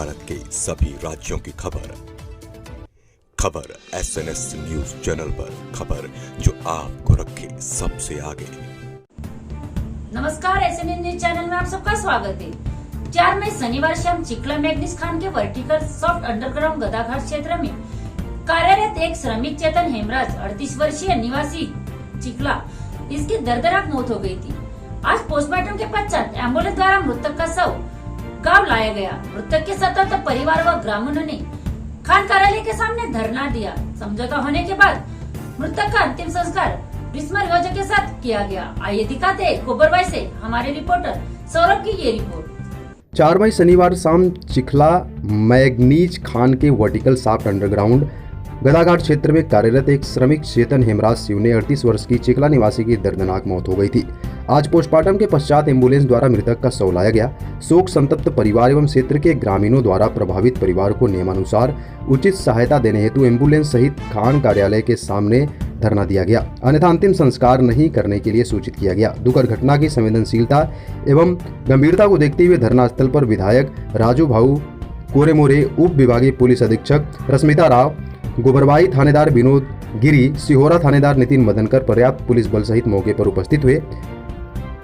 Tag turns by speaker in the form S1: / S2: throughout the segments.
S1: भारत के सभी राज्यों की खबर SNS न्यूज चैनल पर, खबर जो आपको रखे सबसे आगे।
S2: नमस्कार, SNN न्यूज चैनल में आप सबका स्वागत है। 4 मई शनिवार शाम चिखला मैग्नीज खान के वर्टिकल सॉफ्ट अंडरग्राउंड गदाघाट क्षेत्र में कार्यरत एक श्रमिक चेतन हेमराज 38 वर्षीय निवासी चिखला, इसकी दर्दनाक मौत हो गई थी। आज पोस्टमार्टम के पश्चात एम्बुलेंस द्वारा मृतक का शव गांव लाया गया। मृतक के सतत परिवार व ग्रामीणों ने खान कार्यालय के सामने धरना दिया। समझौता होने के बाद मृतक का अंतिम संस्कार रिस्मा रिवाजों के साथ किया गया। आइए दिखाते हैं कोबरबाई से हमारे रिपोर्टर सौरभ की ये रिपोर्ट।
S3: 4 मई शनिवार शाम चिखला मैग्नीज खान के वर्टिकल सॉफ्ट अंडरग्राउंड गदाघाट क्षेत्र में कार्यरत एक श्रमिक चेतन हेमराज शिव ने 38 वर्ष की चिखला निवासी की दर्दनाक मौत हो गई थी। आज पोस्टमार्टम के पश्चात एम्बुलेंस द्वारा मृतक का शव लाया गया। शोक संतप्त परिवार एवं क्षेत्र के ग्रामीणों द्वारा प्रभावित परिवार को नियमानुसार उचित सहायता देने हेतु एम्बुलेंस सहित खान कार्यालय के सामने धरना दिया गया, अन्यथा अंतिम संस्कार नहीं करने के लिए सूचित किया गया। दुखद घटना की संवेदनशीलता एवं गंभीरता को देखते हुए धरना स्थल पर विधायक राजू भाऊ कोरेमोरे, उप विभागीय पुलिस अधीक्षक रश्मिता राव, गोबरबाई थानेदार विनोद गिरी, सिहोरा थानेदार नितिन मदनकर पर्याप्त पुलिस बल सहित मौके पर उपस्थित हुए।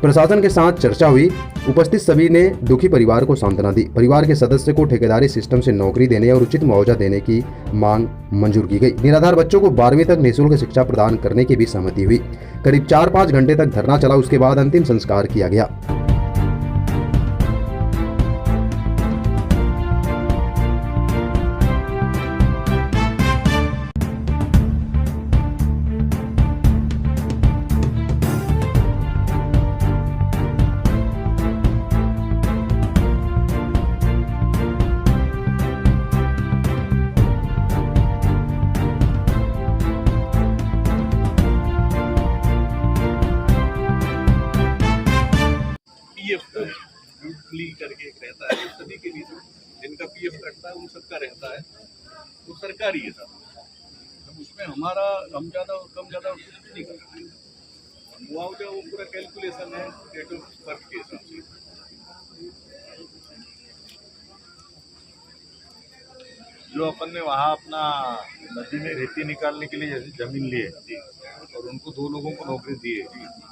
S3: प्रशासन के साथ चर्चा हुई। उपस्थित सभी ने दुखी परिवार को सांत्वना दी। परिवार के सदस्य को ठेकेदारी सिस्टम से नौकरी देने और उचित मुआवजा देने की मांग मंजूर की गई। निराधार बच्चों को 12वीं तक निःशुल्क शिक्षा प्रदान करने की भी सहमति हुई। करीब 4-5 घंटे तक धरना चला। उसके बाद अंतिम संस्कार किया गया।
S4: करके एक रहता है, सभी के लिए जिनका PF कटता है उन सबका रहता है, वो सरकारी है सब। तो उसमें हमारा हम ज़्यादा कम ज़्यादा कुछ नहीं करते। मुआवजा वो पूरा कैलकुलेशन है डेट ऑफ बर्थ के हिसाब से। जो अपन ने वहाँ अपना नदी में रेती निकालने के लिए जैसे जमीन ली है और उनको 2 लोगों को नौकरी दी है,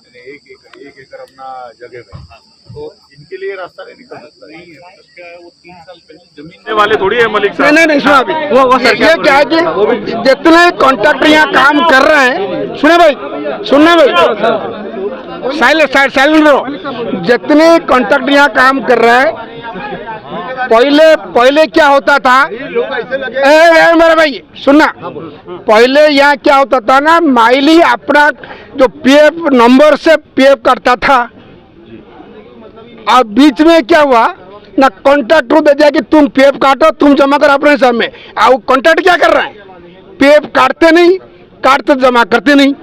S4: यानी 1 एकड़ अपना जगह में, तो इनके लिए रास्ता नहीं निकल सकता। नहीं है क्या है, वो 3 साल पहले जमीन वाले थोड़ी है मलिक साहब।
S5: नहीं सुना अभी वो सर ये क्या है कि जितने कॉन्ट्रैक्टर यहाँ काम कर रहे हैं, सुने भाई साइलेंट रहो। जितने कॉन्ट्रैक्टर यहाँ काम कर रहे हैं, पहले क्या होता था, मेरे भाई सुनना, पहले यहाँ क्या होता था ना, माइली अपना जो PF नंबर से PF करता था। और बीच में क्या हुआ ना, कॉन्ट्रैक्टर दे दिया कि तुम PF काटो, तुम जमा करो अपने हिसाब में। और कॉन्ट्रैक्टर क्या कर रहे हैं, PF काटते नहीं, काटते जमा करते नहीं।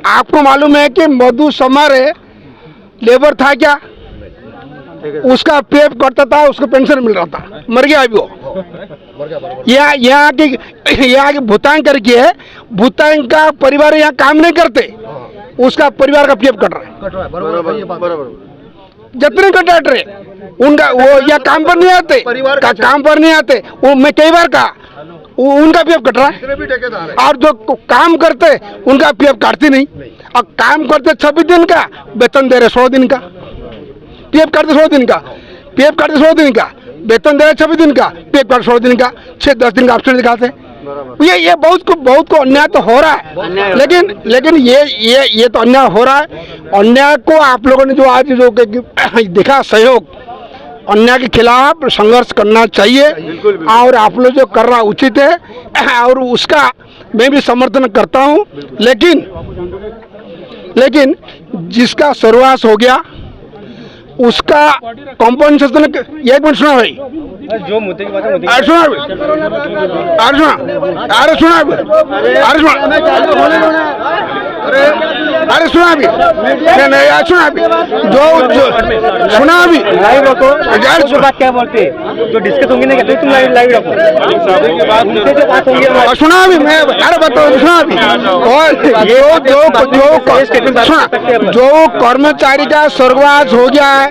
S5: आपको मालूम है कि मधु समारे लेबर था क्या, उसका PF करता था, उसको पेंशन मिल रहा था, मर गया अभी वो। यहाँ की भूतान करके है, भूतान का परिवार यहाँ काम नहीं करते, उसका परिवार का PF कट रहा है। जितने कॉन्ट्रैक्टर है उनका वो या काम पर नहीं आते, काम पर नहीं आते, वो मैं कई बार कहा, उनका PF कट रहा है। और जो काम करते उनका PF काटती नहीं। और काम करते 26 दिन का वेतन दे रहे 100 दिन का, PF काटते 100 दिन का, PF काटते 100 दिन का, वेतन दे रहे 26 दिन का, PF काटते 100 दिन का, 6-10 दिन का ऑप्शन दिखाते। ये बहुत को अन्याय तो हो रहा है, लेकिन ये तो अन्याय हो रहा है। अन्याय को आप लोगों ने जो आज जो दिखा सहयोग, अन्याय के खिलाफ संघर्ष करना चाहिए। और आप लोग जो कर रहा उचित है और उसका मैं भी समर्थन करता हूँ। लेकिन जिसका सर्वनाश हो गया उसका कॉम्पनसेशन, 1 मिनट सुना भाई, जो मुद्दे की बात है अरे सुना अभी नहीं सुना अभी जो सुना अभी
S6: लाइव रखो जो बात क्या बोलते जो डिस्कस होंगी ना कहते तुम लाइव रखो उनसे जो बात होंगी
S5: और सुना अभी मैं अरे बताओ सुना अभी और जो कर्मचारी का स्वर्गवास हो गया है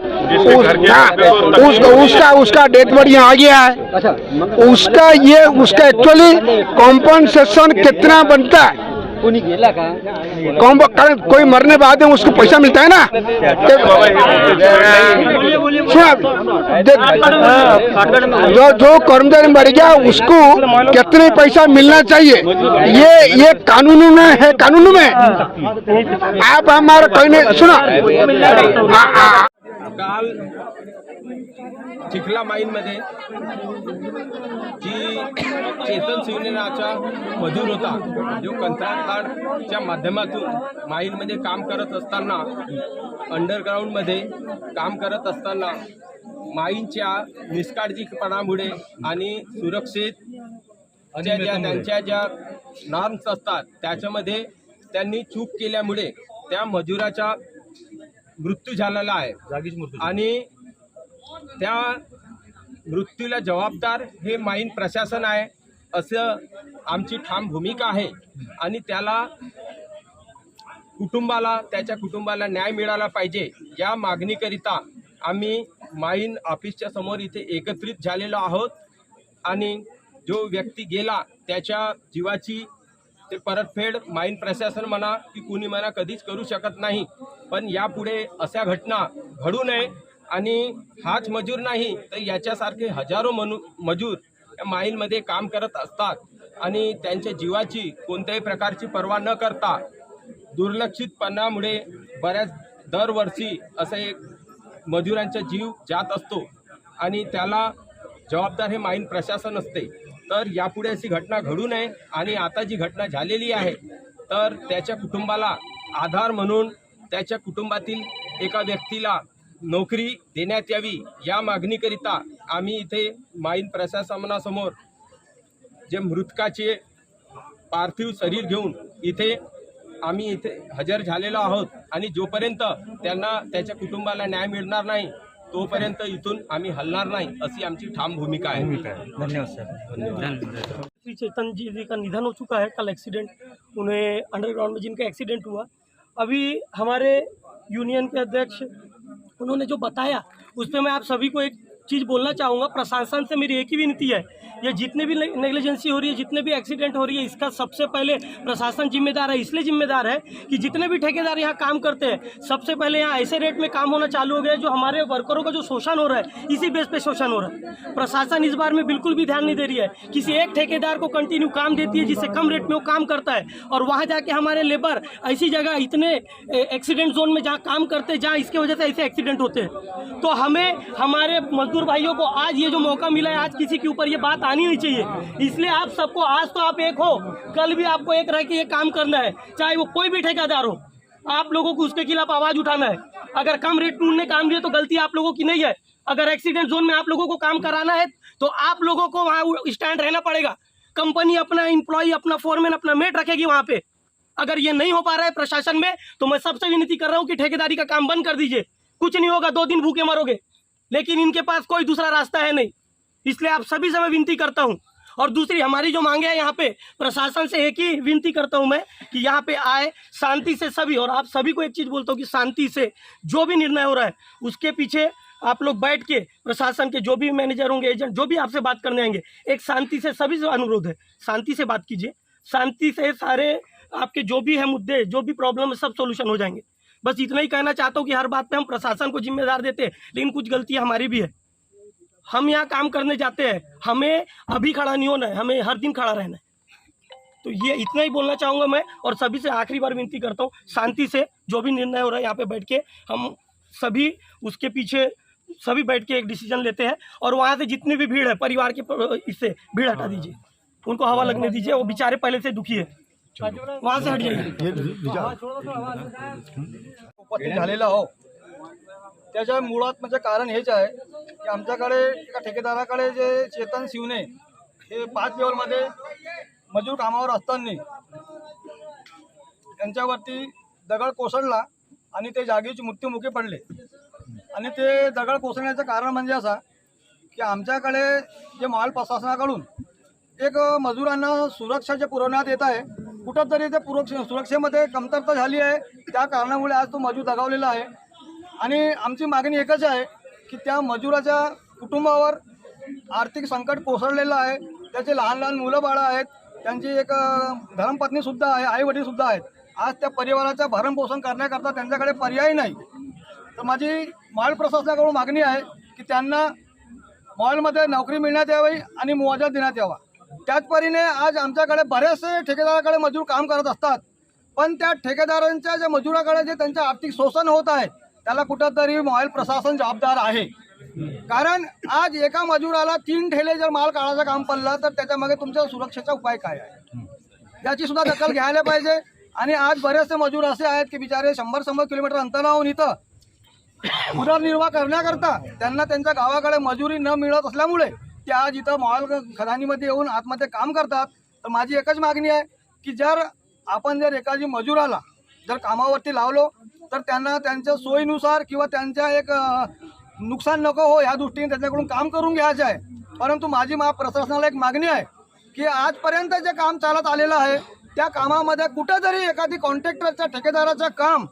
S5: उसका डेथ बॉडी आ गया है उसका एक्चुअली कॉम्पनसेशन कितना बनता है कोई मरने बाद में उसको पैसा मिलता है ना जो कर्मचारी मर गया उसको कितने पैसा मिलना चाहिए ये कानून में है कानून में आप हमारा कोई नहीं सुना
S7: काल चिखला माईनमध्ये जी चेतन शिवनेराचा मजूर होता जो कंत्राटदारच्या माध्यमातून माईनमध्ये काम करत असताना अंडरग्राऊंडमध्ये काम करत असताना माईनच्या निष्काळजीपणामुळे आणि सुरक्षित त्यांच्या ज्या नॉर्म्स असतात त्याच्यामध्ये त्यांनी चूक केल्यामुळे त्या मजुराचा मृत्यू झालेला आहे आणि त्या मृत्यूला जबाबदार हे माईन प्रशासन आहे असं आमची ठाम भूमिका आहे आणि त्याच्या कुटुंबाला न्याय मिळाला पाहिजे या मागणीकरिता आम्ही माईन ऑफिसच्या समोर इथे एकत्रित झालेलो आहोत आणि जो व्यक्ती गेला त्याच्या जीवाची ते परतफेड माईन प्रशासन म्हणा की कुणी म्हणा कधीच करू शकत नाही पण यापुढे अशा घटना घडू नये आणि हाच मजूर नाही तर याच्यासारखे हजारो मजूर या माईनमध्ये काम करत असतात आणि त्यांच्या जीवाची कोणत्याही प्रकारची पर्वा न करता दुर्लक्षितपणामुळे बऱ्याच दरवर्षी असं एक मजुरांचा जीव जात असतो आणि त्याला जबाबदार हे माईन प्रशासन असते तर यापुढे अशी घटना घडू नये आणि आता जी घटना झालेली आहे तर त्याच्या कुटुंबाला आधार म्हणून त्याच्या कुटुंबातील एका व्यक्तीला नोकरी देण्यात यावी या मागणीकरिता आम्ही इथे माईन प्रशासनासमोर जे मृतकाचे पार्थिव शरीर घेऊन आम्ही इथे हजर झालेलो आहोत आणि जोपर्यंत त्यांना त्याच्या कुटुंबाला न्याय मिळणार नाही तोपर्यंत इथून आम्ही हलणार नाही अशी आमची ठाम भूमिका आहे
S6: धन्यवाद सर
S8: श्री चेतन जी का निधन हो चुका है कल एक्सीडेंट उन्हें अंडरग्राउंड में जिनका एक्सीडेंट हुआ अभी हमारे यूनियन के अध्यक्ष उन्होंने जो बताया उस पर मैं आप सभी को एक चीज़ बोलना चाहूँगा। प्रशासन से मेरी एक ही विनती है, ये जितने भी नेग्लिजेंसी हो रही है, जितने भी एक्सीडेंट हो रही है, इसका सबसे पहले प्रशासन जिम्मेदार है। इसलिए जिम्मेदार है कि जितने भी ठेकेदार यहाँ काम करते हैं सबसे पहले यहाँ ऐसे रेट में काम होना चालू हो गया है जो हमारे वर्करों का जो शोषण हो रहा है इसी बेस पे शोषण हो रहा है। प्रशासन इस बार में बिल्कुल भी ध्यान नहीं दे रही है। किसी एक ठेकेदार को कंटिन्यू काम देती है जिससे कम रेट में वो काम करता है और वहाँ जाके हमारे लेबर ऐसी जगह इतने एक्सीडेंट जोन में जहाँ काम करते हैं जहाँ इसके वजह से ऐसे एक्सीडेंट होते हैं। तो हमें हमारे मजदूर भाइयों को आज ये जो मौका मिला है, आज किसी के ऊपर ये बात आनी नहीं चाहिए। इसलिए आप सबको आज तो आप एक हो, कल भी आपको एक रह के ये काम करना है, चाहे वो कोई भी ठेकेदार हो। आप लोगों को उसके खिलाफ आवाज उठाना है। अगर कम रेट में उन्होंने काम दिया तो गलती आप लोगों की नहीं है। अगर एक्सीडेंट जोन में आप लोगों को काम कराना है तो आप लोगों को वहाँ स्टैंड रहना पड़ेगा। कंपनी अपना एम्प्लॉय, अपना फोरमैन, अपना मेट रखेगी वहाँ पे। अगर ये नहीं हो पा रहा है प्रशासन में तो मैं सबसे विनती कर रहा हूँ कि ठेकेदारी का काम बंद कर दीजिए। कुछ नहीं होगा, 2 दिन भूखे मरोगे, लेकिन इनके पास कोई दूसरा रास्ता है नहीं। इसलिए आप सभी से मैं विनती करता हूँ। और दूसरी हमारी जो मांगे हैं यहाँ पे प्रशासन से एक ही विनती करता हूँ मैं कि यहाँ पे आए शांति से सभी। और आप सभी को एक चीज़ बोलता हूँ कि शांति से जो भी निर्णय हो रहा है उसके पीछे आप लोग बैठ के प्रशासन के जो भी मैनेजर होंगे, एजेंट जो भी आपसे बात करने आएंगे, एक शांति से सभी से अनुरोध है, शांति से बात कीजिए। शांति से सारे आपके जो भी है मुद्दे, जो भी प्रॉब्लम है, सब सोल्यूशन हो जाएंगे। बस इतना ही कहना चाहता हूँ कि हर बात पे हम प्रशासन को जिम्मेदार देते हैं, लेकिन कुछ गलतियाँ हमारी भी है। हम यहाँ काम करने जाते हैं, हमें अभी खड़ा नहीं होना है, हमें हर दिन खड़ा रहना है। तो ये इतना ही बोलना चाहूँगा मैं। और सभी से आखिरी बार विनती करता हूँ, शांति से जो भी निर्णय हो रहा है यहाँ पे बैठ के हम सभी उसके पीछे सभी बैठ के एक डिसीजन लेते हैं। और वहाँ से जितनी भी भीड़ है परिवार के, इससे भीड़ हटा दीजिए, उनको हवा लगने दीजिए। वो बेचारे पहले से दुखी है, वहाँ से हट जाइए।
S9: उपस्थित झालेला हो, त्याच्या मुळात म्हणजे कारण हेच आहे की आमच्याकडे एका ठेकेदाराकडे जे चेतन शिवने हे 5 लेवलमध्ये मजूर कामावर असताना त्यांच्यावरती दगड कोसळला आणि ते जागेची मृत्युमुखी पडले. आणि ते दगड कोसळण्याचं कारण म्हणजे असं की आमच्याकडे जे माल प्रशासनाकडून एक मजुरांना सुरक्षा जे पुरवण्यात येत आहे, कुठंतरी ते सुरक्षेमध्ये कमतरता झाली आहे. त्या कारणामुळे आज तो मजूर दगावलेला आहे. आणि आमची मागणी एकच आहे की त्या मजुराच्या कुटुंबावर आर्थिक संकट कोसळलेलं आहे. त्याचे लहान लहान मुलं बाळं आहेत, त्यांची एक धर्मपत्नीसुद्धा आहे, आईवडीलसुद्धा आहेत. आज त्या परिवाराचं भरणपोषण करण्याकरता त्यांच्याकडे पर्याय नाही. तर माझी माल प्रशासनाकडून मागणी आहे की त्यांना मॉलमध्ये नोकरी मिळण्यात यावी आणि मुआवजा देण्यात यावा. त्याचपरीने आज आमच्याकडे बरेचसे ठेकेदाराकडे मजूर काम करत असतात, पण त्या ठेकेदारांच्या ज्या मजुराकडे जे त्यांचं आर्थिक शोषण होत आहे त्याला कुठंतरी मॉल प्रशासन जबाबदार आहे. कारण आज एका मजुराला 3 ठेले जर माल काढायचं काम पडलं तर त्याच्यामागे तुमच्या सुरक्षेचा उपाय काय आहे याची सुद्धा दखल घ्यायला पाहिजे. आणि आज बरेचसे मजूर असे आहेत की बिचारे 100 किलोमीटर अंतरावरून इथं उदरनिर्वाह करण्याकरता त्यांना त्यांच्या गावाकडे मजुरी न मिळत असल्यामुळे ते आज इथं मॉल खदानीमध्ये येऊन आतमध्ये काम करतात. तर माझी एकच मागणी आहे की आपण जर एखादी मजुराला जर कामावरती लावलो तर त्यांना त्यांच्या सोयीनुसार किंवा त्यांच्या एक नुकसान नको हो या दृष्टीने त्यांच्याकडून काम करून घ्यायचं आहे. परंतु माझी प्रशासनाला एक मागणी आहे की आजपर्यंत जे काम चालत आलेलं आहे त्या कामामध्ये कुठेतरी एखादी कॉन्ट्रॅक्टरच्या ठेकेदाराचं काम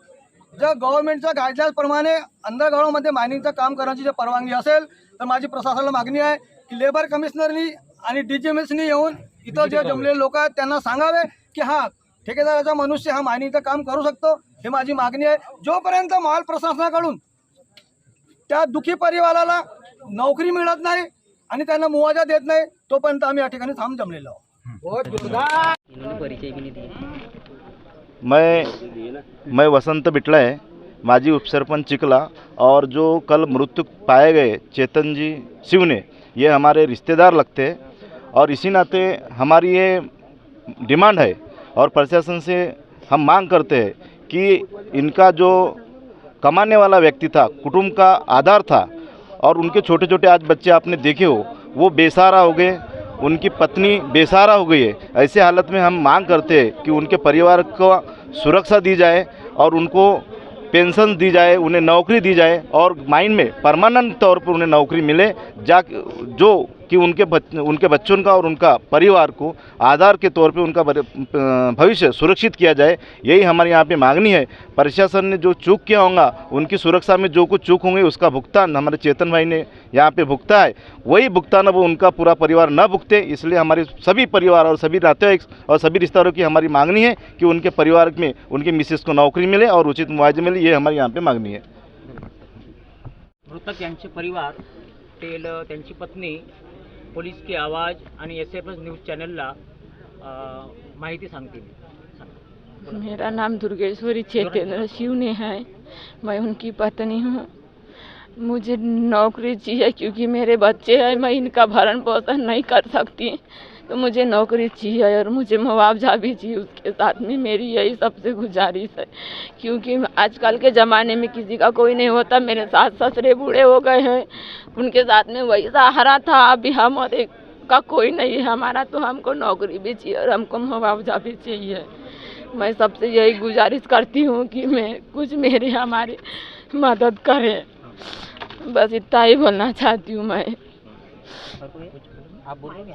S9: जर गव्हर्नमेंटच्या गाईडलाईन्सप्रमाणे अंडरग्राऊंडमध्ये मायनिंगचं काम करण्याची जर परवानगी असेल तर माझी प्रशासनाला मागणी आहे की लेबर कमिशनरनी आणि DGMSनी येऊन इथं जे जमलेले लोक आहेत त्यांना सांगावे की हा ठेकेदाराचा मनुष्य हा मायनिंगचं काम करू शकतो. हे माझी मागणी आहे. जोपर्यंत माल प्रशासनाकडून त्या दुखी परिवाराला नोकरी मिळत नाही आणि त्यांना मुआवजा देत नाही तोपर्यंत आम्ही या ठिकाणी थांब जमलेलो आहोत.
S10: मैं वसंत बिटला है, माजी उपसरपंच चिकला, और जो कल मृत्यु पाए गए चेतन जी सिवने, ये हमारे रिश्तेदार लगते हैं. और इसी नाते हमारी ये डिमांड है और प्रशासन से हम मांग करते हैं कि इनका जो कमाने वाला व्यक्ति था, कुटुंब का आधार था, और उनके छोटे छोटे आज बच्चे आपने देखे हो वो बेसहारा हो गए, उनकी पत्नी बेसहारा हो गई है. ऐसे हालत में हम मांग करते हैं कि उनके परिवार को सुरक्षा दी जाए और उनको पेंशन दी जाए, उन्हें नौकरी दी जाए और माइन में परमानेंट तौर पर उन्हें नौकरी मिले जो कि उनके बच्चों का और उनका परिवार को आधार के तौर पे उनका भविष्य सुरक्षित किया जाए. यही हमारे यहाँ पे मांगनी है. प्रशासन ने जो चूक किया होगा, उनकी सुरक्षा में जो कुछ चूक होंगे उसका भुगतान हमारे चेतन भाई ने यहाँ पे भुगता है, वही भुगतान अब उनका पूरा परिवार न भुगते. इसलिए हमारे सभी परिवार और सभी नातेवाईक और सभी रिश्तेदारों की हमारी मांगनी है कि उनके परिवार में उनके मिसेस को नौकरी मिले और उचित मुआवजा मिले. ये हमारे यहाँ पे मांगनी है.
S6: मृतक यांचे परिवार त्यांची पत्नी पोलीस की आवाज़ आणि SFS न्यूज़ चैनलला माहिती सांगतील.
S11: मेरा नाम दुर्गेश्वरी चैतेंद्र शिवने है, मैं उनकी पत्नी हूँ. मुझे नौकरी चाहिए क्योंकि मेरे बच्चे हैं, मैं इनका भरण पोषण नहीं कर सकती, तो मुझे नौकरी चाहिए और मुझे मुआवजा भी चाहिए. उसके साथ में मेरी यही सबसे गुजारिश है क्योंकि आजकल के ज़माने में किसी का कोई नहीं होता. मेरे सास ससुरे बूढ़े हो गए हैं, उनके साथ में वही सहारा था. अभी हमारे का कोई नहीं है हमारा, तो हमको नौकरी भी चाहिए और हमको मुआवजा भी चाहिए. मैं सबसे यही गुजारिश करती हूँ कि मेरे हमारी मदद करें. बस इतना ही बोलना चाहती हूँ मैं.
S6: आप बोलोगे?